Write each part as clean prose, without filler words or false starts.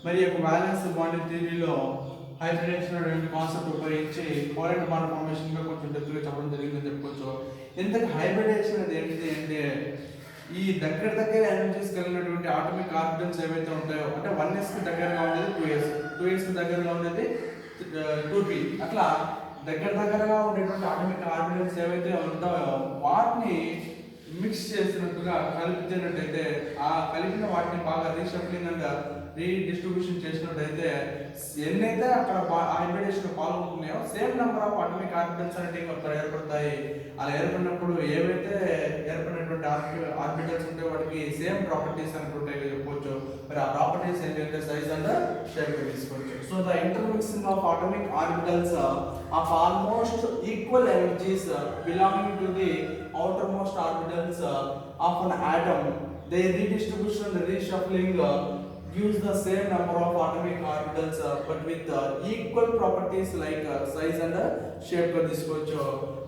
మరి యొక్క balance bond థియరీలో hybridisation అనే కాన్సెప్ట్ ఉపయోగించి కోవలెంట్ బాండ్ ఫార్మేషన్ గా కొంచెం డెప్త్గా చెప్పడం జరిగిందని చెప్పుకోవచ్చు. ఇంతకు హైబ్రిడేషన్ అనేది ఏంటిది అంటే ఈ దగ్గర ఎనర్జీస్ కలిగినటువంటి ఆటమిక్ ఆర్బిటల్స్ ఏవైతే ఉంటాయో అంటే 1s కి దగ్గరగా ఉండేది 2s కి దగ్గరగా ఉండేది 2p, అట్లా దగ్గరగా ఉండేటువంటి ఆటమిక్ ఆర్బిటల్స్ ఏవైతే ఉంటాయో వాటిని మిక్స్ చేసినట్టుగా కలిపినట్టయితే ఆ కలిపిన వాటిని బాగా రీషఫ్లింగ్ అండ్ రీడిస్ట్రిబ్యూషన్ చేసినట్టయితే ఎన్నైతే అక్కడ హైబ్రిడేషన్ పాల్గొంటున్నాయో same number of atomic orbitals అనేవి అక్కడ ఏర్పడతాయి. అలా ఏర్పడినప్పుడు ఏవైతే ఏర్పడినటువంటి ఆర్బిటల్స్ ఉంటే వాటికి సేమ్ ప్రాపర్టీస్ అనుకుంటాయి చెప్పవచ్చు. మరి ఆ ప్రాపర్టీస్ ఏంటంటే సైజ్ అండ్ షేప్ తీసుకోవచ్చు. So the intermixing of atomic orbitals of almost equal energies belonging to the outermost orbitals of an atom, their redistribution and reshuffling gives the same number of atomic orbitals but with equal properties like size and shape గా తీసుకోవచ్చు.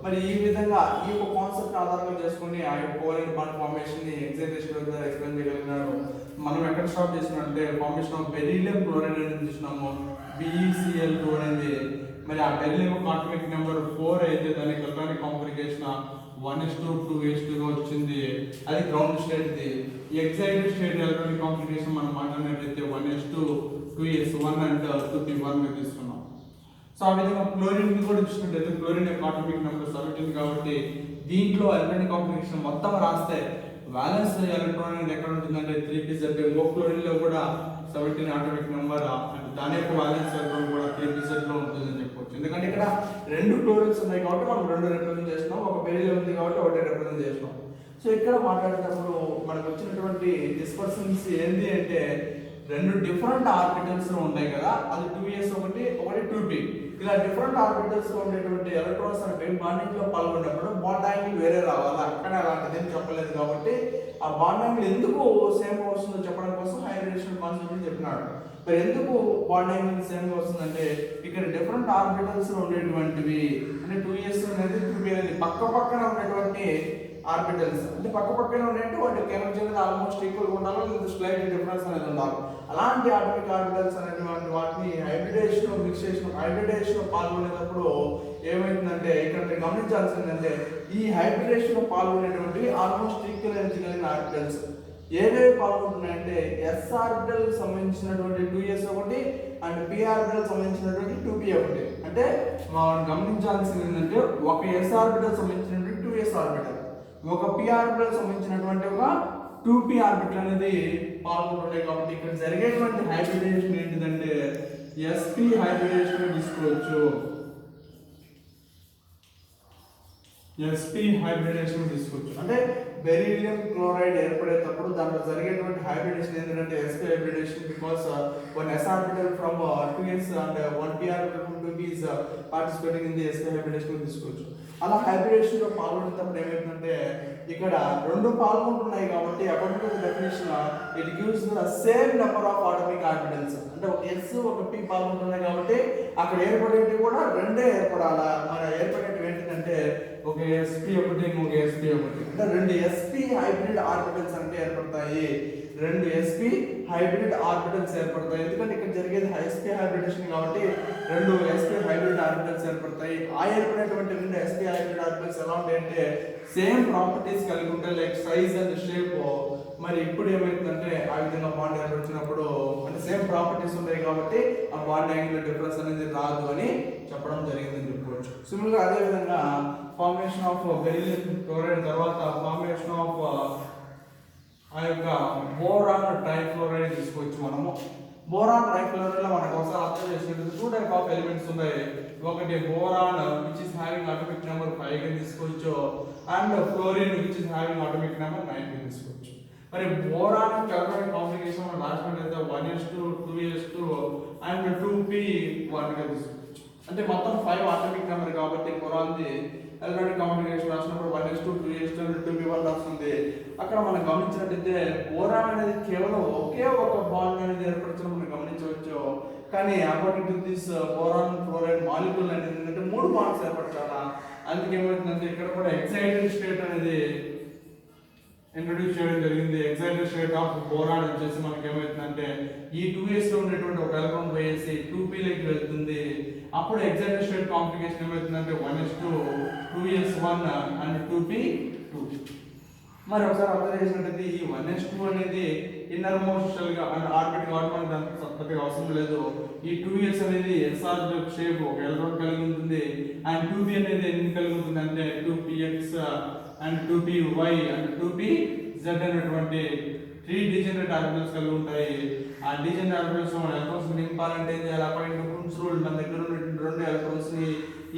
మరి ఈ విధంగా ఈ ఒక concept ఆధారంగా చేసుకుని ఆ యొక్క కోవలెంట్ బాండ్ ఫార్మేషన్ ని ఎగ్జైటేషన్ ద్వారా ఎక్స్ప్లెయిన్ చేయగలిగినారు. మనం ఎక్కడ స్టాప్ చేసినామంటే ఫార్మేషన్ ఆఫ్ బెరీలియం క్లోరైడ్ అనేది చూసినాము, BeCl2 అనేది. మరి ఆ బెరీలియం ఆటమిక్ నెంబర్ 4 అయితే దాని ఎలక్ట్రానిక్ కాన్ఫిగరేషన్ 1s2 గా వచ్చింది, అది ground state the. Excited state electronic configuration మనం మాట్లాడినట్లయితే 1s2 2s1 అండ్ 2p1 గా తీసుకున్నాం. సో ఆ విధంగా క్లోరిన్ కూడా చూసినట్లయితే క్లోరిన్ యొక్క ఆటమిక్ నెంబర్ 17 కాబట్టి దీంట్లో ఎలక్ట్రానిక్ కాన్ఫిగరేషన్ మొత్తం రాస్తే వాలెన్స్ ఎలక్ట్రాన్ అనేది ఎక్కడ ఉంటుందంటే 3p అంటే ఇంకో క్లోరిన్ లో కూడా 17 ఆటమిక్ నెంబర్ అంటే దాని యొక్క వాలెన్స్ ఎలక్ట్రాన్ కూడా 3p లో ఉంటుందని చెప్పవచ్చు. ఎందుకంటే ఇక్కడ రెండు క్లోరిన్స్ ఉన్నాయి కాబట్టి మనం రెండు రిప్రజెంట్ చేస్తున్నాం, ఒక బెరీలియం ఉంది కాబట్టి ఒకటే రిప్రజెంట్ చేస్తున్నాం. సో ఇక్కడ మాట్లాడేటప్పుడు మనకు వచ్చినటువంటి డిస్పర్సన్స్ ఏంటి అంటే రెండు డిఫరెంట్ ఆర్బిటల్స్ ఉంటాయి కదా, అది 2s ఒకటి 2p. ఇలా డిఫరెంట్ ఆర్బిటల్స్ లో ఉండేటువంటి ఎలక్ట్రాన్స్ అనేవి బాండింగ్ లో పాల్గొన్నప్పుడు బాండ్ యాంగిల్ వేరే రావాలి. అక్కడ అలాంటిది ఏం చెప్పలేదు కాబట్టి ఆ బాండ్ యాంగిల్ ఎందుకు సేమ్ గా వస్తుందో చెప్పడం కోసం హైబ్రిడేషన్ కాన్సెప్ట్ చెప్పినాడు. మరి ఎందుకు బాండ్ యాంగిల్ సేమ్ గా వస్తుందంటే ఇక్కడ డిఫరెంట్ ఆర్బిటల్స్ లో ఉండేటువంటివి అంటే 2s అనేది 2p అనేది పక్కన ఉన్నటువంటి ఆర్బిటల్స్ అంటే పక్కనే ఉన్నాయంటే వాటి ఎనర్జీ అనేది ఆల్మోస్ట్ ఈక్వల్ గా ఉండాలి, లేదా స్లైట్ డిఫరెన్స్ అనేది ఉండాలి. అలాంటి ఆటమిక్ ఆర్బిటల్స్ అనేటువంటి వాటిని హైబ్రిడేషన్ పాల్గొనేటప్పుడు ఏమైతుందంటే ఇక్కడ మీరు గమనించాల్సిందంటే ఈ హైబ్రిడేషన్ పాల్గొనేటువంటి ఆల్మోస్ట్ ఈక్వల్ ఎనర్జీ కలిగిన ఆర్బిటల్స్ ఏవేవి పాల్గొంటున్నాయంటే s ఆర్బిటల్ సంబంధించినటువంటి 2s ఒకటి అండ్ p ఆర్బిటల్ సంబంధించినటువంటి 2p ఒకటి. అంటే మనం గమనించాల్సింది ఏంటంటే ఒక s ఆర్బిటల్ సంబంధించినటువంటి 2s ఆర్బిటల్, ఒక p ఆర్బిటల్ సంబంధించినటువంటి ఒక 2p ఆర్బిటల్ అనేది పాల్గొంటున్నాయి. కాబట్టి ఇక్కడ జరిగేటువంటి హైబ్రిడేషన్ ఏంటిదంటే sp హైబ్రిడేషన్ తీసుకోవచ్చు. sp హైబ్రిడేషన్ తీసుకోవచ్చు అంటే బెరీలియం క్లోరైడ్ ఏర్పడేటప్పుడు దాంట్లో జరిగేటువంటి హైబ్రిడేషన్ ఏంటంటే sp hybridisation because one s orbital from 2s and one p orbital from 2p is participating in the sp hybridation తీసుకోవచ్చు. అలా హైబ్రిడేషన్ లో పాల్గొనేటప్పుడు ఏమైందంటే ఇక్కడ రెండు పాల్గొంటున్నాయి కాబట్టి according to the definition it gives the same number of atomic orbitals అంటే ఒక s ఒక p పాల్గొంటున్నాయి కాబట్టి అక్కడ ఏర్పడేవి కూడా రెండే ఏర్పడాలా. మరి ఏర్పడేవి ఏంటంటే ఒక sp ఒకటి ఇంకొక sp ఒకటి అంటే రెండు sp హైబ్రిడ్ ఆర్బిటల్స్ అంటే ఏర్పడతాయి, రెండు sp హైబ్రిడ్ ఆర్బిటల్స్ ఏర్పడతాయి. ఎందుకంటే ఇక్కడ జరిగేది sp హైబ్రిడేషన్ కాబట్టి రెండు sp హైబ్రిడ్ ఆర్బిటల్స్ ఏర్పడతాయి. ఆ ఏర్పడేటువంటి రెండు sp హైబ్రిడ్ ఆర్బిటల్స్ ఎలా ఉంటాయంటే సేమ్ ప్రాపర్టీస్ కలిగి ఉంటాయి లైక్ సైజ్ అండ్ షేప్. మరి ఇప్పుడు ఏమైతుందంటే ఆ విధంగా బాండ్ ఏర్పడినప్పుడు అంటే సేమ్ ప్రాపర్టీస్ ఉంటాయి కాబట్టి ఆ బాండ్ యాంగిల్ డిఫరెన్స్ అనేది రాదు అని చెప్పడం జరిగిందని చెప్పుకోవచ్చు. సిమిలర్గా అదే విధంగా ఫార్మేషన్ ఆఫ్ బెరీలియం క్లోరైడ్ తర్వాత ఫార్మేషన్ ఆఫ్ ఆ యొక్క బోరాన్ ట్రైక్లోరైడ్ తీసుకోవచ్చు. మనము బోరాన్ ట్రైక్లోరైడ్ లో మనకు ఒకసారి అర్థం చేసినట్టు 2 టైప్ ఆఫ్ ఎలిమెంట్స్ ఉన్నాయి. ఒకటి boron which is having atomic number 5 గా తీసుకోవచ్చు and fluorine which is having atomic number 9 గా తీసుకోవచ్చు. మరి బోరాన్ ఎలక్ట్రానిక్ కాన్ఫిగరేషన్ మనం రాసినట్లయితే 1s2 2s2 అండ్ 2p1 గా తీసుకోవచ్చు. అంటే మొత్తం 5 అటామిక్ నెంబర్ కాబట్టి బోరాన్ది ఎలక్ట్రానిక్ కాన్ఫిగరేషన్ రాసినప్పుడు 1s2 2s2 అండ్ 2p1 రాస్తుంది. అక్కడ మనం గమనించినట్లయితే బోరాన్ అనేది కేవలం ఒకే ఒక బాండ్ అనేది ఏర్పరచడం మనం గమనించవచ్చు. కానీ according to this boron fluoride molecule అనేది ఏంటంటే 3 బాండ్స్ ఏర్పరచాలా. అందుకే ఏమవుతుందంటే ఇక్కడ కూడా ఎక్సైటెడ్ స్టేట్ అనేది ఇంట్రొడ్యూస్ చేయడం జరిగింది. ఎగ్జైటెడ్ స్టేట్ ఆఫ్ బోరాన్ వచ్చేసి మనకి ఏమవుతుందంటే ఈ 2s లో ఉండేటువంటి ఒక ఎలక్ట్రాన్ పోయేసి 2p లోకి వెళ్తుంది. అప్పుడు ఎగ్జైటెడ్ స్టేట్ కాన్ఫిగరేషన్ ఏమవుతుందంటే 1s2 2s1 అండ్ 2p2. మరి ఒకసారి అబ్జర్వ్ చేసినట్లయితే ఈ 1s2 అనేది ఇన్నర్ మోస్ట్ షెల్ గా అండ్ ఆర్బిట్ కాబట్టి మనకు దానికి పెద్దగా అవసరం లేదు. ఈ 2s అనేది SR షేప్ ఒక ఎలక్ట్రాన్ కలిగి ఉంటుంది. అండ్ 2p అనేది ఎన్ని కలిగి ఉంటుంది అంటే 2px and 2py and 2pz అనేటువంటి 3 డిజనరేట్ ఆర్బిటల్స్ కలిగి ఉంటాయి. ఆ డిజనరేట్ ఆర్బిటల్స్ మనం ఎలక్ట్రాన్స్ నింపాలంటే ఏం చేయాలి? అకార్డింగ్ టు కున్స్ రూల్ మన దగ్గర ఉన్న రెండు ఎలక్ట్రాన్స్ ని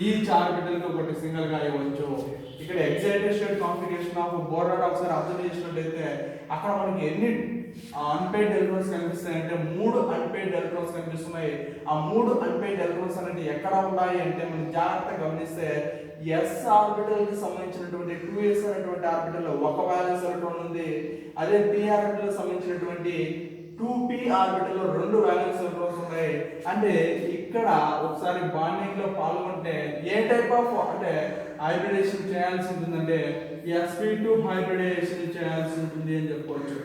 ఈచ్ ఆర్బిటల్ కి ఒకటి సింగిల్ గా ఇవ్వచ్చు. ఇక్కడ excited state configuration of boron ఒకసారి అబ్జర్వ్ చేసినట్లయితే అక్కడ మనకి ఎన్ని అన్పెయిడ్ ఎలక్ట్రాన్స్ కనిపిస్తాయి అంటే 3 అన్పెయిడ్ ఎలక్ట్రాన్స్ కనిపిస్తున్నాయి. ఆ 3 అన్పెయిడ్ ఎలక్ట్రాన్స్ అనేది ఎక్కడ ఉన్నాయి అంటే మనం జాగ్రత్తగా గమనిస్తే s ఆర్బిటల్ కి సంబంధించినటువంటి 2s అనేటువంటి ఆర్బిటల్ లో ఒక బ్యాలెన్స్ ఎలక్ట్రాన్ ఉంది. అదే p ఆర్బిటల్ కి సంబంధించినటువంటి 2p ఆర్బిటల్ లో 2 బ్యాలెన్స్ ఎలక్ట్రాన్స్ ఉన్నాయి. అంటే ఇక్కడ ఒకసారి బాండింగ్ లో పాల్గొంటే ఏ టైప్ ఆఫ్ అంటే హైబ్రిడేషన్ చేయాల్సి ఉంటుందంటే sp2 హైబ్రిడేషన్ చేయాల్సి ఉంటుంది అని చెప్పవచ్చు.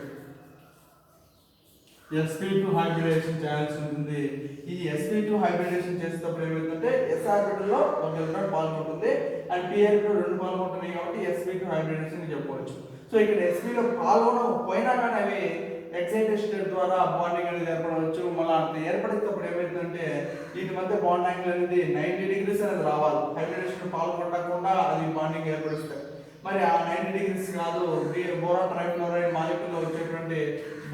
sp2 హైబ్రిడేషన్ చేయాల్సి ఉంటుంది. ఈ sp2 హైబ్రిడేషన్ చేసేటప్పుడు ఏమవుతుందంటే s ఆర్బిటల్ లో ఒక ఎలక్ట్రాన్ పాల్గొంటుంది అండ్ p ఆర్బిటల్ 2 పాల్గొంటున్నాయి కాబట్టి sp2 హైబ్రిడేషన్ చెప్పవచ్చు. సో ఇక్కడ sp లో పాల్గొనకపోయినా కానీ అవి ఎక్సైటెడ్ స్టేట్ ద్వారా బాండింగ్ అనేది ఏర్పడవచ్చు. మళ్ళీ అంత ఏర్పడేటప్పుడు ఏమవుతుందంటే వీటి మధ్య బాండ్ యాంగిల్ అనేది 90 డిగ్రీస్ అనేది రావాలి. హైబ్రిడేషన్ పాల్గొనకుండా అది బాండింగ్ ఏర్పడిస్తాయి. మరి ఆ 90 డిగ్రీస్ కాదు, బోరాన్ ట్రైఫ్లోరైడ్ మాలిక్యూల్ లో వచ్చేటువంటి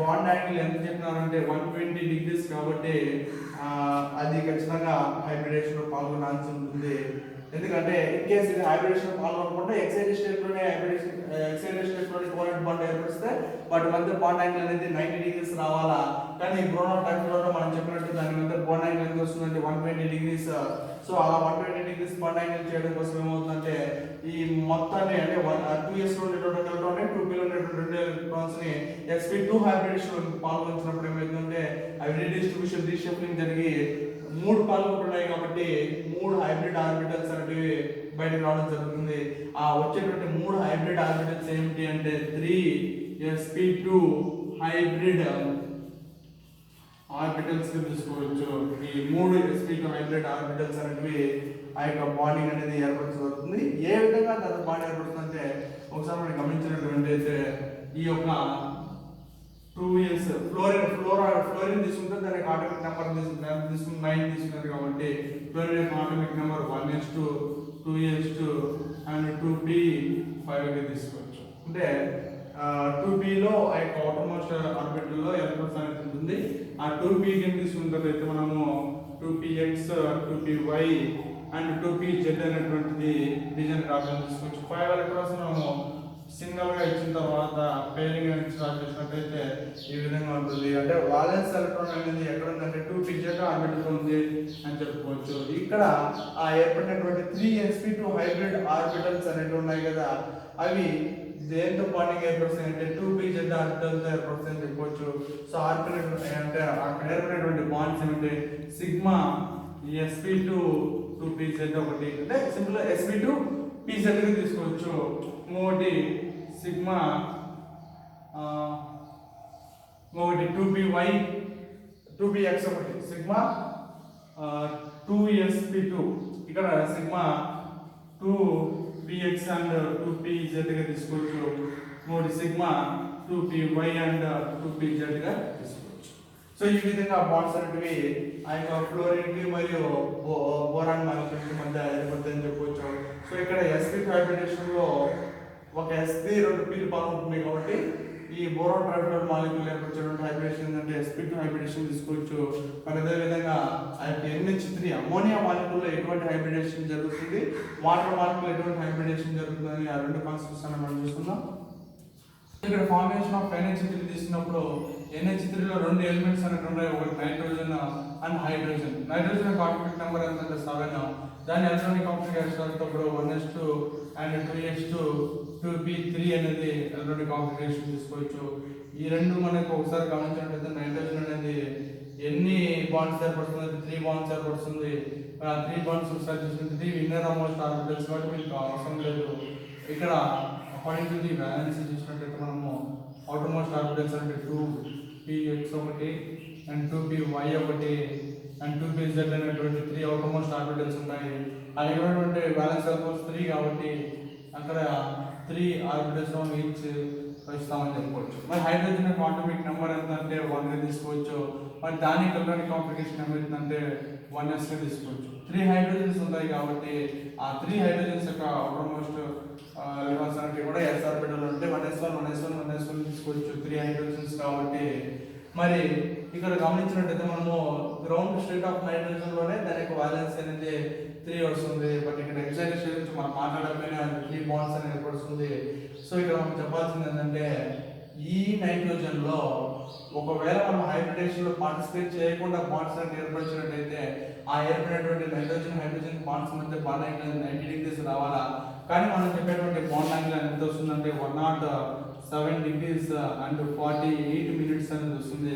బాండ్ యాంగిల్ ఎంత చెప్పినారంటే 120 డిగ్రీస్ కాబట్టి అది ఖచ్చితంగా హైబ్రిడేషన్ లో పాల్గొనాల్సి ఉంటుంది. ఎందుకంటే ఇన్ కేసు ఇది హైబ్రిడేషన్ పాల్గొనకుండా ఎక్సైటెడ్ స్టేట్ లోనే కోవలెంట్ బాండ్ ఏర్పడిస్తే వాటి మధ్య బాండ్ యాంగిల్ అనేది 90 డిగ్రీస్ రావాలా. కానీ బ్రోనాన్ టైప్లో మనం చెప్పినట్టు దాని మధ్య బాండ్ యాంగిల్ ఎంత వస్తుందంటే 120 డిగ్రీస్. సో అలా 120 డిగ్రీస్ బాండ్ యాంగిల్ చేయడం కోసం ఏమవుతుందంటే ఈ మొత్తాన్ని అంటే 2s లో ఉండేటువంటి ఎలక్ట్రాన్ 2p లో ఉండేటువంటి రెండు ఎలక్ట్రాన్స్ ని sp2 హైబ్రిడేషన్ పాల్గొంచినప్పుడు ఏమవుతుందంటే అవి రీడిస్ట్రిబ్యూషన్ రీషఫ్లింగ్ జరిగి 3 పాల్గొంటున్నాయి కాబట్టి 3 హైబ్రిడ్ ఆర్బిటల్స్ అనేవి బయటకు రావడం జరుగుతుంది. ఆ వచ్చేటువంటి 3 హైబ్రిడ్ ఆర్బిటల్స్ ఏమిటి అంటే 3sp2 హైబ్రిడ్ ఆర్బిటల్స్ తీసుకోవచ్చు. ఈ 3sp2 హైబ్రిడ్ ఆర్బిటల్స్ అనేవి ఆ యొక్క బాండింగ్ అనేది ఏర్పరచబడుతుంది. ఏ విధంగా దాని బాండ్ ఏర్పడుతుందంటే ఒకసారి మనం గమనించినటువంటి అయితే ఈ యొక్క 2s ఫ్లోరిన్ తీసుకుంటే దానికి ఆటోమిక్ నెంబర్ తీసుకుంటే 9 తీసుకున్నారు కాబట్టి ఫ్లోరిన్ యొక్క atomic number 1s2 2s2 and 2p5 గా తీసుకోవచ్చు. అంటే 2p లో ఆ యొక్క అవుటర్మోస్ట్ ఆర్బిటల్ లో ఎలక్ట్రాన్స్ అనేది ఉంటుంది. ఆ 2p కి తీసుకున్నట్లయితే మనము 2px 2py అండ్ 2pz అనేటువంటిది డిజైన్ ఆప్షన్ తీసుకోవచ్చు. 5 ఎలక్ట్రాన్స్ మనము సింగిల్ గా ఇచ్చిన తర్వాత పేరింగ్ అనేది స్టార్ట్ చేసినట్లయితే ఈ విధంగా ఉంటుంది. అంటే వాలెన్స్ ఎలక్ట్రాన్ అనేది ఎక్కడ ఉందంటే 2pz ఆర్బిటల్ ఉంది అని చెప్పుకోవచ్చు. ఇక్కడ ఆ ఏర్పడినటువంటి 3sp2 హైబ్రిడ్ ఆర్బిటల్స్ అనేవి ఉన్నాయి కదా, అవి దేంతో బాండింగ్ ఏర్పడుతుంది అంటే 2pz ఆర్బిటల్తో ఏర్పడుతుంది అని చెప్పవచ్చు. సో ఆర్బిటల్ అంటే అక్కడ ఏర్పడినటువంటి బాండ్స్ ఏమంటే సిగ్మా sp2 2pz ఒకటి అంటే సింపుల్ sp2 pz గా తీసుకోవచ్చు. ఇంకోటి సిగ్మా ఇంకొకటి 2py 2px ఒకటి సిగ్మా 2sp2 ఇక్కడ సిగ్మా 2px అండ్ 2pz గా తీసుకోవచ్చు. ఇంకోటి సిగ్మా 2py అండ్ 2pz గా తీసుకోవచ్చు. సో ఈ విధంగా బాండ్స్ అనేటివి ఆ యొక్క ఫ్లోరిన్ కి మరియు బోరాన్ మాలిక్యూల్ మధ్య ఏర్పడుతుందని చెప్పవచ్చు. సో ఇక్కడ sp2 హైబ్రిడేషన్ లో ఒక sp 2 p పాల్గొంటుంది కాబట్టి ఈ బోరాన్ ట్రైఫ్లోరైడ్ మాలిక్యూల్ ఏర్పరిచేటువంటి హైబ్రిడేషన్ ఏంటంటే sp2 హైబ్రిడేషన్ తీసుకోవచ్చు. మరి అదే విధంగా ఆ యొక్క NH3 అమోనియా మాలిక్యూల్ లో ఎటువంటి హైబ్రిడేషన్ జరుగుతుంది, వాటర్ మాలిక్యూల్ ఎటువంటి హైబ్రిడేషన్ జరుగుతుంది ఆ రెండు కాన్సెప్ట్స్ అని మనం చూస్తున్నాం. ఇక్కడ ఫార్మేషన్ ఆఫ్ NH3 తీసుకున్నప్పుడు NH3 లో రెండు ఎలిమెంట్స్ అనేవి ఉన్నాయి, ఒకటి nitrogen and hydrogen. Nitrogen complex number ఎంత అంటే 7. దాని ఎలక్ట్రానిక్ కాన్ఫిగరేషన్ అప్పుడు 1s2 అండ్ 2s2 2p3 అనేది ఎలక్ట్రానిక్ కాన్ఫిగరేషన్ తీసుకోవచ్చు. ఈ రెండు మనకు ఒకసారి గమనించినట్లయితే నైట్రోజన్ అనేది ఎన్ని బాండ్స్ ఏర్పడుతుంది 3 బాండ్స్ ఏర్పడుతుంది. 3 బాండ్స్ ఒకసారి చూసుకుంటే 3 ఇన్నర్ మోస్ట్ ఆర్బిటల్స్ కాబట్టి మీకు అవసరం లేదు. ఇక్కడ అకార్డింగ్ టు ది బ్యాలెన్స్ చూసినట్లయితే మనము అవుటర్ మోస్ట్ ఆర్బిటల్స్ అంటే 2px ఒకటి అండ్ 2py ఒకటి అండ్ 2pz అనేటువంటి 3 అవుటర్ మోస్ట్ ఆర్బిటల్స్ ఉంటాయి. అవి ఉన్నటువంటి బ్యాలెన్స్ ఎలక్ట్రాన్స్ 3 కాబట్టి అక్కడ 3 ఆర్బిటల్స్ ఈచ్ ఇస్తామని చెప్పుకోవచ్చు. మరి హైడ్రోజన్ యొక్క అటామిక్ నెంబర్ ఎంత అంటే 1 గా తీసుకోవచ్చు. మరి దాని ఎలక్ట్రానిక్ కాన్ఫిగరేషన్ నెంబర్ ఎంత అంటే 1s గా తీసుకోవచ్చు. 3 హైడ్రోజన్స్ ఉంటాయి కాబట్టి ఆ 3 హైడ్రోజన్స్ యొక్క అవుటర్ మోస్ట్ ఎలక్ట్రాన్స్ అంటే కూడా s ఆర్బిటల్ ఉంటే 1s1 1s1 1s1 తీసుకోవచ్చు 3 హైడ్రోజన్స్ కాబట్టి. మరి ఇక్కడ గమనించినట్టయితే మనము గ్రౌండ్ స్టేట్ ఆఫ్ హైడ్రోజన్ లోనే దాని యొక్క వాలెన్స్ అనేది 3 వస్తుంది. బట్ ఇక్కడ ఎగ్జాక్ట్ స్టేట్ గురించి మనం మాట్లాడకపోయినా 3 బాండ్స్ అనేది ఏర్పడుతుంది. సో ఇక్కడ మనం చెప్పాల్సింది ఏంటంటే ఈ నైట్రోజన్ లో ఒకవేళ మనం హైబ్రిడేషన్ లో పార్టిసిపేట్ చేయకుండా బాండ్స్ అనేది ఏర్పరిచినట్టయితే ఆ ఏర్పడినటువంటి నైట్రోజన్ హైడ్రోజన్ బాండ్స్ మధ్య బాండ్ యాంగిల్ 90 డిగ్రీస్ రావాలా. కానీ మనం చెప్పేటువంటి బాండ్ యాంగిల్ ఎంత వస్తుందంటే 107 డిగ్రీస్ అండ్ 48 మినిట్స్ అనేది వస్తుంది.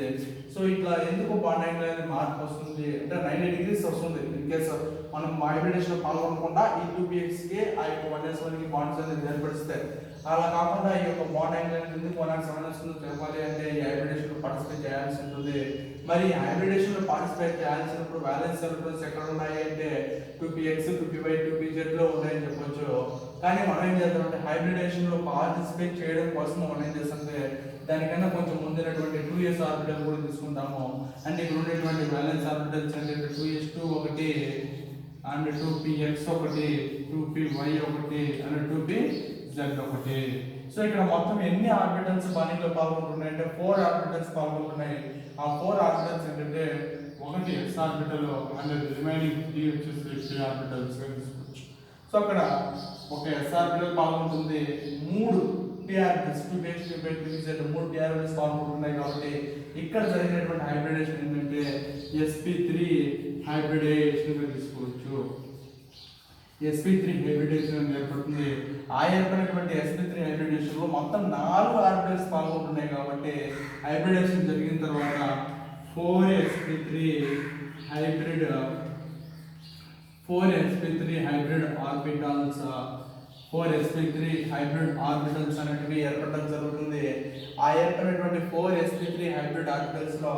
సో ఇట్లా ఎందుకు బాండ్ యాంగిల్ అనేది మార్పు వస్తుంది అంటే 90 డిగ్రీస్ వస్తుంది. ఇన్ కేస్ మనం హైబ్రిడేషన్ లో పాల్గొనకుండా ఈ 2px కి ఆ యొక్క 1s1 కి బాండ్స్ అనేది ఏర్పరుస్తాయి. అలా కాకుండా ఈ యొక్క బాండ్ యాంగిల్ అనేది ఎందుకు 107 వస్తుందో చెప్పాలి అంటే ఈ హైబ్రిడేషన్ లో పార్టిసిపేట్ చేయాల్సి ఉంటుంది. మరి హైబ్రిడేషన్ లో పార్టిసిపేట్ చేయాల్సినప్పుడు బ్యాలెన్స్ ఎలక్ట్రాన్స్ ఎక్కడ ఉన్నాయి అంటే 2px 2py 2pz లో ఉన్నాయని చెప్పొచ్చు. కానీ మనం ఏం చేద్దామంటే హైబ్రిడేషన్ లో పార్టిసిపేట్ చేయడం కోసం మనం ఏం చేస్తామంటే దానికన్నా కొంచెం ముందున్నటువంటి 2s ఆర్బిటల్ కూడా తీసుకుంటాము. అంటే ఇక్కడ ఉండేటువంటి బ్యాలెన్స్ ఆర్బిటల్స్ అంటే 2s2 ఒకటి అండ్ 2px ఒకటి 2py ఒకటి అండ్ 2pz ఒకటి. సో ఇక్కడ మొత్తం ఎన్ని ఆర్బిటల్స్ బాండింగ్ లో పాల్గొంటున్నాయి అంటే 4 ఆర్బిటల్స్ పాల్గొంటున్నాయి. ఆ 4 ఆర్బిటల్స్ ఏంటంటే ఒకటి s ఆర్బిటల్ అండ్ రిమైనింగ్ 3 వచ్చేసి p ఆర్బిటల్స్ తీసుకోవచ్చు. సో అక్కడ ఒక s ఆర్బిటల్ పాల్గొంటుంది, 3 p orbitals 2px 2py 2pz 3 p orbitals పాల్గొంటున్నాయి కాబట్టి ఇక్కడ జరిగినటువంటి హైబ్రిడేషన్ ఏంటంటే sp3 హైబ్రిడేషన్ గా తీసుకోవచ్చు. sp3 హైబ్రిడేషన్ అనేది ఏర్పడుతుంది. ఆ ఏర్పడినటువంటి sp3 హైబ్రిడేషన్ లో మొత్తం 4 ఆర్బిటల్స్ పాల్గొంటున్నాయి కాబట్టి హైబ్రిడేషన్ జరిగిన తర్వాత 4sp3 hybrid orbitals 4sp3 hybrid orbitals అనేటివి ఏర్పడడం జరుగుతుంది. ఆ ఏర్పడినటువంటి 4sp3 హైబ్రిడ్ ఆర్బిటల్స్ లో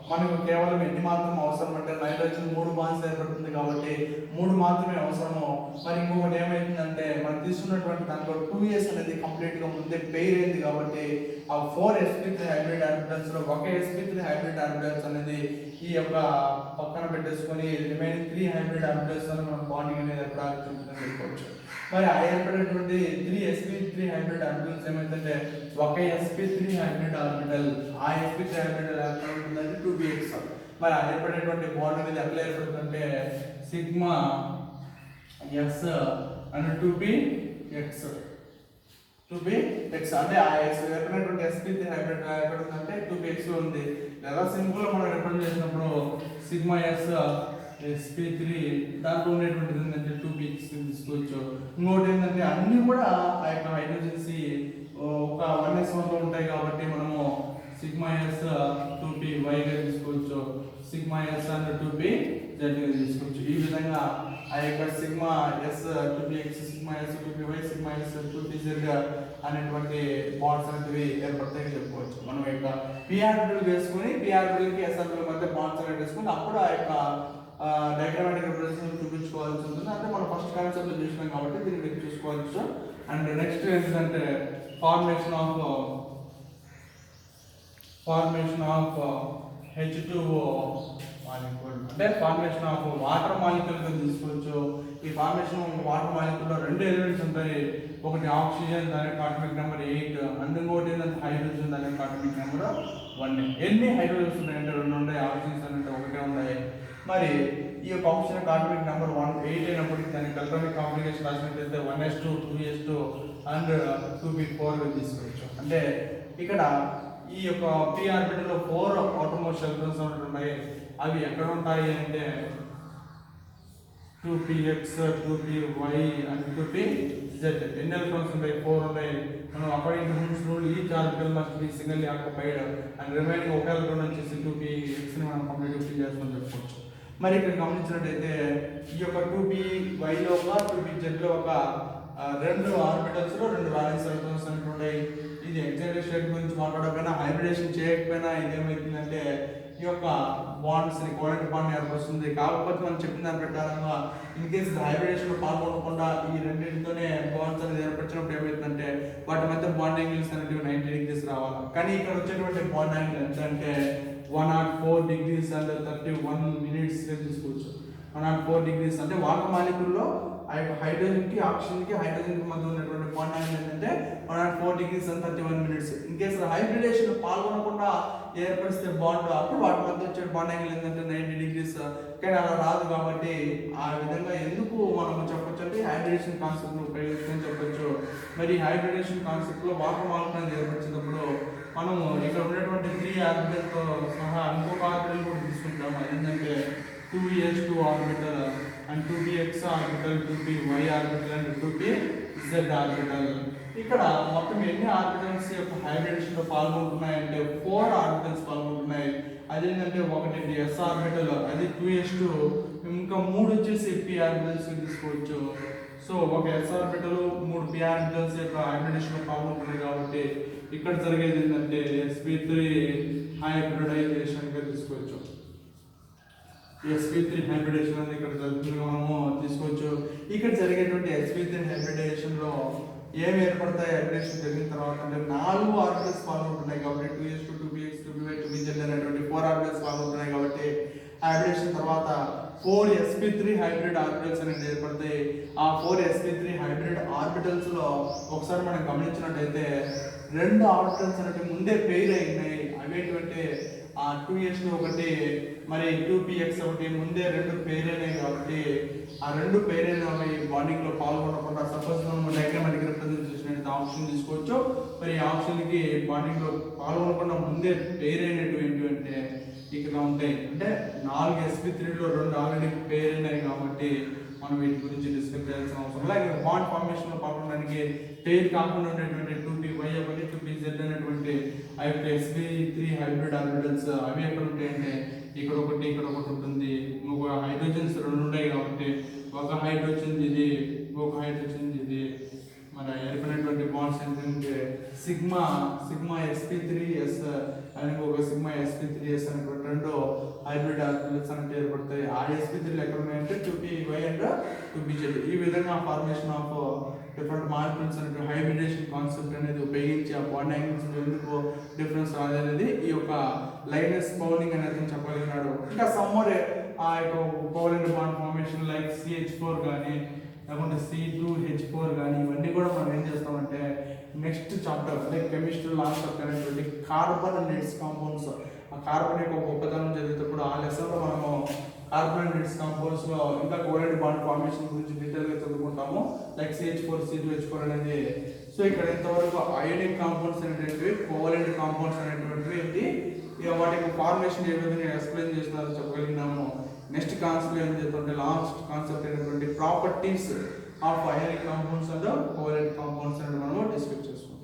మనకు కేవలం ఎన్ని మాత్రం అవసరం అంటే నైట్రోజన్ 3 బాండ్స్ ఏర్పడుతుంది కాబట్టి 3 మాత్రమే అవసరము. మరి ఇంకొకటి ఏమైతుందంటే మనం తీసుకున్నటువంటి దాంట్లో 2s అనేది కంప్లీట్ గా ముందే పెయిర్ అయింది కాబట్టి ఆ 4sp3 హైబ్రిడ్ ఆర్బిటల్స్ లో ఒక sp3 హైబ్రిడ్ ఆర్బిటల్స్ అనేది ఈ యొక్క పక్కన పెట్టేసుకొని రిమైనింగ్ 3 హైబ్రిడ్ ఆర్బిటల్స్ తో మనం బాండింగ్ అనేది ఏర్పడాల్సిందని చెప్పుకోవచ్చు. మరి ఆ ఏర్పడేటువంటి 3sp3 హైబ్రిడ్ ఆర్బిటల్స్ ఏమైందంటే ఒక sp3 హైబ్రిడ్ ఆర్బిటల్ ఆ sp3 హైబ్రిడ్ ఆర్బిటల్ ఉంటుందంటే 2px. మరి ఆ ఏర్పడేటువంటి బాండ్ అనేది ఎట్లా ఏర్పడుతుందంటే సిగ్మా s అండ్ 2px అంటే ఆ ఏర్పడినటువంటి sp3 హైబ్రిడ్ ఎక్కడ ఉందంటే 2px లో ఉంది. లేదా సింపుల్ మనం రిప్రజెంట్ చేసినప్పుడు సిగ్మా s sp3 దాంట్లో ఉండేటువంటిది ఏంటంటే 2px తీసుకోవచ్చు. ఇంకోటి ఏంటంటే అన్ని కూడా ఆ యొక్క హైడ్రోజన్స్ ఒక 1s1 లో ఉంటాయి కాబట్టి మనము సిగ్మా s 2py గా తీసుకోవచ్చు, సిగ్మా s అండ్ 2pz గా తీసుకోవచ్చు. ఈ విధంగా ఆ యొక్క sigma s 2px sigma s 2py sigma s 2pz అనేటువంటి బాండ్స్ అనేవి ఏర్పడతాయని చెప్పుకోవచ్చు. మనం యొక్క p ఆర్బిటల్ వేసుకొని p ఆర్బిటల్ కి s ఆర్బిటల్ మధ్య బాండ్స్ అనేవి వేసుకొని అప్పుడు ఆ యొక్క డయాగ్రామాటిక్ రిప్రజెంటేషన్ చూపించుకోవాల్సి ఉంటుంది. అంటే మనం ఫస్ట్ కాన్సెప్ట్ లో చూసినాం కాబట్టి దీన్ని చూసుకోవచ్చు. అండ్ నెక్స్ట్ ఏంటంటే ఫార్మేషన్ ఆఫ్ H2O మాలిక్యూల్ అంటే ఫార్మేషన్ ఆఫ్ వాటర్ మాలిక్యూల్ గా తీసుకోవచ్చు. ఈ ఫార్మేషన్ ఆఫ్ వాటర్ మాలిక్యూల్ లో 2 ఎలిమెంట్స్ ఉంటాయి. ఒకటి ఆక్సిజన్ దాని అటామిక్ నెంబర్ 8 అండ్ ఇంకోటి ఏంటంటే హైడ్రోజన్ దాని అటామిక్ నెంబర్ 1. ఎన్ని హైడ్రోజన్స్ ఉన్నాయంటే 2 ఉన్నాయి, ఆక్సిజన్స్ అంటే ఒకటే ఉన్నాయి. మరి ఈ యొక్క ఆక్సిజన్ అటామిక్ నెంబర్ 8 అయినప్పటికీ దానికి electronic complication రాసినట్లయితే 1s2 2s2 and 2p4 గా తీసుకోవచ్చు. అంటే ఇక్కడ ఈ యొక్క p ఆర్బిటల్ లో 4 అవుటర్ మోస్ట్ ఎలక్ట్రాన్స్ ఉన్నాయి. అవి ఎక్కడ ఉంటాయి అంటే 2px 2py అండ్ 2pz. ఎన్ని ఎలక్ట్రాన్స్ ఉంటాయి? 4 ఉన్నాయి. మనం according to Hund's rule each orbital must be singly occupied and remaining ఒక ఎలక్ట్రాన్ వచ్చేసి 2px ని మనం కంప్లీట్ ఫిల్ చేస్తామని చెప్పుకోవచ్చు. మరి ఇక్కడ గమనించినట్టయితే ఈ యొక్క 2py లో ఒక 2pz లో ఒక 2 ఆర్బిటల్స్ లో 2 బ్యాలెన్స్ ఎలక్ట్రాన్స్ ఉంటాయి. ఇది ఇది ఎగ్జాక్ట్ స్టేట్ గురించి మాట్లాడకపోయినా హైబ్రిడేషన్ చేయకపోయినా ఇదేమవుతుందంటే ఈ యొక్క బాండ్స్ని కోవలెంట్ బాండ్ ఏర్పరుస్తుంది. కాకపోతే మనం చెప్పిన దాని ప్రకారంగా ఇన్ కేసు హైబ్రిడేషన్లో పాల్గొనకుండా ఈ రెండింటితోనే బాండ్స్ అనేది ఏర్పరిచినప్పుడు ఏమవుతుందంటే వాటి మధ్య బాండ్ యాంగిల్స్ అనేవి 90 degrees రావాలి. కానీ ఇక్కడ వచ్చేటువంటి బాండ్ యాంగిల్ ఎంత అంటే 104 degrees and 31 minutes తీసుకోవచ్చు. 104 degrees అంటే వాటర్ మాలిక్యూల్లో హైడ్రోజన్కి ఆక్సిజన్కి హైడ్రోజన్కి మధ్య ఉన్నటువంటి బాండ్ యాంగిల్ ఏంటంటే 104 degrees and 31 minutes. In case hybridization పాల్గొనకుండా ఏర్పరిస్తే బాండ్ అప్పుడు వాటి మధ్య వచ్చే బాండ్ యాంగిల్ ఏంటంటే 90 degrees. కానీ అలా రాదు కాబట్టి ఆ విధంగా ఎందుకు మనం చెప్పొచ్చు అంటే హైబ్రిడేషన్ కాన్సెప్ట్ ఉపయోగించుకొని చెప్పొచ్చు. మరి హైబ్రిడేషన్ కాన్సెప్ట్లో వాటర్ మాలిక్యూల్ ఏర్పరిచేటప్పుడు మనము ఇక్కడ ఉన్నటువంటి 3 ఆర్బిటల్తో సహా ఇంకొక ఆర్బిటల్ కూడా తీసుకుంటాము. అదేంటంటే 2s2 orbital and 2px orbital 2py orbital and 2pz orbital. ఇక్కడ మొత్తం ఎన్ని ఆర్బిటల్స్ యొక్క హైబ్రిడేషన్ లో పాల్గొంటున్నాయంటే 4 ఆర్బిటల్స్ పాల్గొంటున్నాయి. అదేంటంటే ఒకటి s ఆర్బిటల్ అది 2s2, ఇంకా 3 వచ్చేసి p ఆర్బిటల్స్ తీసుకోవచ్చు. సో ఒక s ఆర్బిటల్ 3 p ఆర్బిటల్స్ యొక్క హైబ్రిడేషన్ లో పాల్గొంటున్నాయి కాబట్టి ఇక్కడ జరిగేది ఏంటంటే sp3 హైబ్రిడైజేషన్ గా తీసుకోవచ్చు. sp3 హైబ్రిడేషన్ అనేది ఇక్కడ జరుగుతుంది మనము తీసుకోవచ్చు. ఇక్కడ జరిగేటువంటి sp3 హైబ్రిడేషన్ లో ఏమి ఏర్పడతాయి? హైబ్రిడేషన్ జరిగిన తర్వాత అంటే 4 ఆర్బిటల్స్ పాల్గొంటున్నాయి కాబట్టి 2s2 2px 2py 2pz అనేటువంటి 4 ఆర్బిటల్స్ పాల్గొంటున్నాయి కాబట్టి హైబ్రిడేషన్ తర్వాత 4 sp3 హైబ్రిడ్ ఆర్బిటల్స్ అనేది ఏర్పడతాయి. ఆ 4 sp3 హైబ్రిడ్ ఆర్బిటల్స్ లో ఒకసారి మనం గమనించినట్టయితే 2 ఆర్బిటల్స్ అనేవి ముందే పెయిర్ అయినాయి. అవేటువంటి ఆ 2s ఒకటి మరి 2px ఒకటి ముందే 2 పెయిర్ అయినాయి కాబట్టి ఆ 2 పెయిర్ అయినవి బాండింగ్ లో పాల్గొనకుండా సపోజ్ మనం డయాగ్రామాటిక్ రిప్రజెంటేషన్ అనేది ఆప్షన్ తీసుకోవచ్చు. మరి ఈ ఆప్షన్ కి బాండింగ్ లో పాల్గొనకుండా ముందే పెయిర్ అయినటువంటి అంటే ఇక్కడ ఉంటాయి. అంటే 4 sp3లో 2 ఆల్రెడీ పెయిర్ అయినాయి కాబట్టి మనం వీటి గురించి డిస్కస్ చేయాల్సిన అవసరం లేదు. బాండ్ ఫార్మేషన్ లో పాల్గొనడానికి పెయిర్ కాకుండా ఉండేటువంటి 2py ఒకటి 2pz అనేటువంటి ఆ యొక్క sp3 హైబ్రిడ్ ఆర్బిటల్స్ అవి ఎక్కడ ఉంటాయంటే ఇక్కడ ఒకటి ఉంటుంది. ఒక హైడ్రోజన్స్ 2 ఉన్నాయి కాబట్టి ఒక హైడ్రోజన్ ఇది ఒక హైడ్రోజన్ ఇది మన ఏర్పడినటువంటి బాండ్స్ ఏంటంటే సిగ్మా sp3s అని ఒక సిగ్మా sp3s అనేటువంటి 2 హైబ్రిడ్ ఆర్బిటల్స్ అనేవి ఏర్పడతాయి. ఆ sp3లు ఎక్కడ ఉన్నాయంటే 2py అండ్ 2pz. ఈ విధంగా ఫార్మేషన్ ఆఫ్ డిఫరెంట్ మాలిక్యూల్స్ అంటే హైబ్రిడేషన్ కాన్సెప్ట్ అనేది ఉపయోగించి ఆ బాండ్ యాంగిల్స్ ఎందుకు డిఫరెన్స్ రాదనేది ఈ యొక్క లైనస్ పౌలింగ్ అనేది చెప్పగలిగినాడు. ఇంకా సమ్మర్ ఆ యొక్క covalent bond formation like CH4 కానీ లేకుంటే C2H4 కానీ ఇవన్నీ కూడా మనం ఏం చేస్తామంటే నెక్స్ట్ చాప్టర్ అంటే కెమిస్ట్రీ లాస్ట్ చాప్టర్ అనేటువంటి కార్బన్ అండ్ ఇట్స్ కాంపౌండ్స్, ఆ కార్బన్ యొక్క గొప్పతనం చదివేటప్పుడు ఆ లెసన్లో మనము కార్బన్ అండ్ ఇట్స్ కాంపౌండ్స్ లో ఇంకా కోవలెంట్ బాండ్ ఫార్మేషన్ గురించి డీటెయిల్ గా చదువుకుంటాము లైక్ CH4 C2H4 అనేది. సో ఇక్కడ ఇంతవరకు అయోనిక్ కాంపౌండ్స్ అనేటువంటివి కోవలెంట్ కాంపౌండ్స్ అనేటువంటివి ఏంటి వాటి యొక్క ఫార్మేషన్ ఏ విధంగా ఎక్స్ప్లెయిన్ చేస్తున్నారో చెప్పగలిగినాము. నెక్స్ట్ కాన్సెప్ట్ ఏం చేస్తుంటే లాస్ట్ కాన్సెప్ట్ అయినటువంటి properties of ionic compounds and covalent compounds అనేది మనము డిస్కస్ చేసుకుంటాం.